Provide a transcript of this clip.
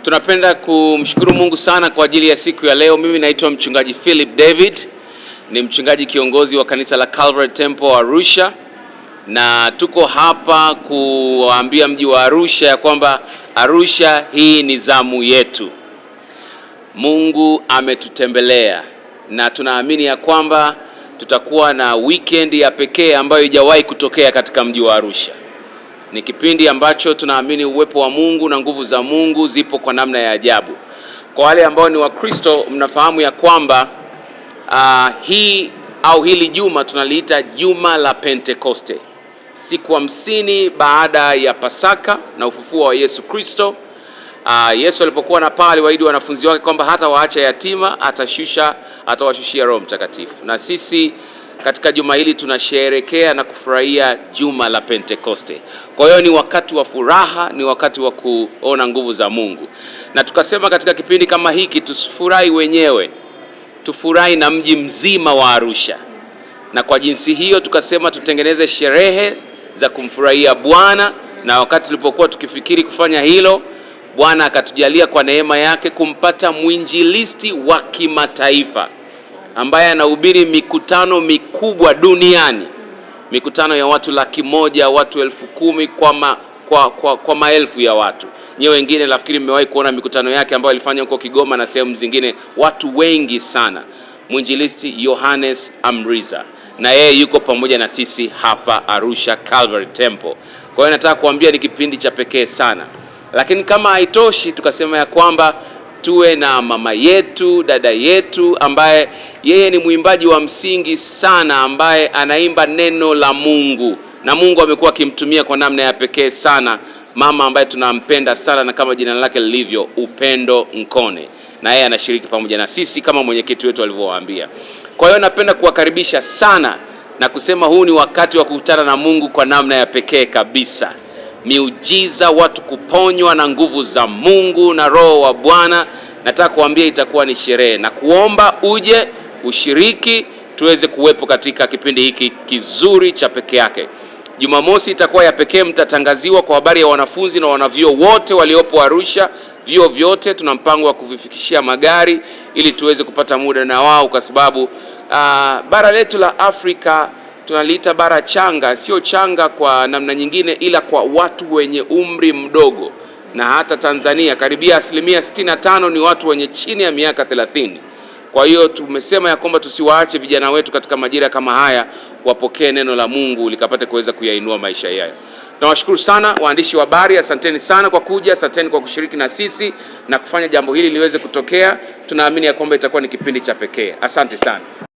Tunapenda kumshukuru Mungu sana kwa ajili ya siku ya leo. Mimi naitwa mchungaji Philip David, ni mchungaji kiongozi wa kanisa la Calvary Temple Arusha, na tuko hapa kuambia mji wa Arusha ya kwamba Arusha hii ni zamu yetu. Mungu ametutembelea na tunaamini ya kwamba tutakuwa na weekend ya pekee ambayo haijawahi kutokea katika mji wa Arusha. Ni kipindi ambacho tunaamini uwepo wa Mungu na nguvu za Mungu zipo kwa namna ya ajabu. Kwa wale ambao ni Wakristo, mnafahamu ya kwamba hili juma tunaliita juma la Pentekoste. Siku 50 baada ya Pasaka na ufufuo wa Yesu Kristo. Yesu alipokuwa na pale waahidi wanafunzi wake kwamba hata waacha yatima, atawashushia Roho Mtakatifu. Na sisi katika juma hili tunasherehekea na kufurahia juma la Pentekoste. Kwa hiyo ni wakati wa furaha, ni wakati wa kuona nguvu za Mungu. Na tukasema katika kipindi kama hiki tusifurahi wenyewe, tufurahi na mji mzima wa Arusha. Na kwa jinsi hiyo tukasema tutengeneze sherehe za kumfurahia Bwana, na wakati tulipokuwa tukifikiri kufanya hilo, Bwana akatujalia kwa neema yake kumpata mwinjilisti wa kimataifa ambaye anahubiri mikutano mikubwa duniani, mikutano ya watu 100,000, watu 10,000 kwa maelfu ya watu. Nyewe wengine nafikiri mmewahi kuona mikutano yake ambayo alifanya huko Kigoma na sehemu zingine, watu wengi sana. Mwinjilisti Yohannes Amriza, na yeye yuko pamoja na sisi hapa Arusha Calvary Temple. Kwa hiyo nataka kuambia ni kipindi cha pekee sana. Lakini kama haitoshi, tukasema ya kwamba tuwe na mama yetu, dada yetu ambaye yeye ni mwimbaji wa msingi sana, ambaye anaimba neno la Mungu na Mungu amekuwa akimtumia kwa namna ya pekee sana, mama ambaye tunampenda sana na kama jina lake lilivyo, Upendo Nkone, na yeye anashiriki pamoja na sisi kama mwenyekiti wetu alivyowaambia. Kwa hiyo napenda kuwakaribisha sana na kusema huu ni wakati wa kukutana na Mungu kwa namna ya pekee kabisa. Miujiza, watu kuponywa na nguvu za Mungu na Roho wa Bwana. Nataka kuambia itakuwa ni sherehe na kuomba uje ushiriki tuweze kuwepo katika kipindi hiki kizuri cha pekee yake. Jumamosi itakuwa ya pekee, mtatangaziwa kwa habari ya wanafunzi na wanavyuo wote waliopo Arusha. Vyuo vyote tuna mpango wa kuvifikishia magari ili tuweze kupata muda na wao, kwa sababu bara letu la Afrika tunaliita bara changa, sio changa kwa namna nyingine, ila kwa watu wenye umri mdogo. Na hata Tanzania karibia 65% ni watu wenye chini ya miaka 30. Kwa hiyo tumesema ya kwamba tusiwaache vijana wetu katika majira kama haya wapokee neno la Mungu likapate kuweza kuyainua maisha yao. Nawashukuru sana waandishi wa habari, asanteni sana kwa kuja, asanteni kwa kushiriki na sisi na kufanya jambo hili liweze kutokea. Tunaamini ya kwamba itakuwa ni kipindi cha pekee. Asante sana.